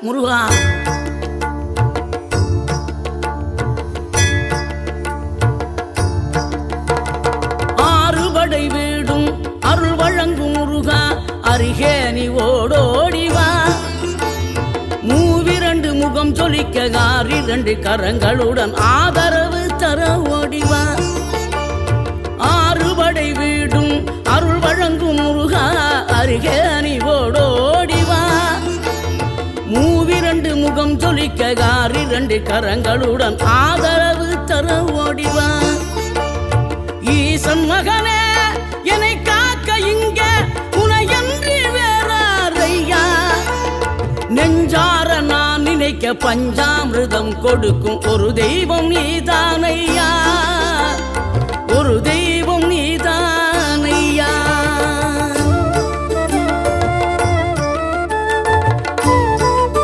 முருகா. ஆறுபடை வீடும் அருள் வழங்கும் முருகா, அருகே நீ ஓடோடிவா. மூவிரண்டு முகம் சொலிக்க ஆறிரண்டு கரங்களுடன் ஆதரவு தர ஓடிவா. ஆறுபடை வீடும் அருள் வழங்கும் முருகா, அருகே நீ ஓடோடிவா. மூவிரண்டு முகம் சொலிக்க ஆறிரண்டு கரங்களுடன் ஆதரவு தர ஓடிவா. ஈசன் மகனே என்னை காக்க இங்க உனையன்றி வேறாரையா. நெஞ்சார நான் நினைக்க பஞ்சாமிர்தம் கொடுக்கும் ஒரு தெய்வம் நீதானையா. ஒரு தெய்வம்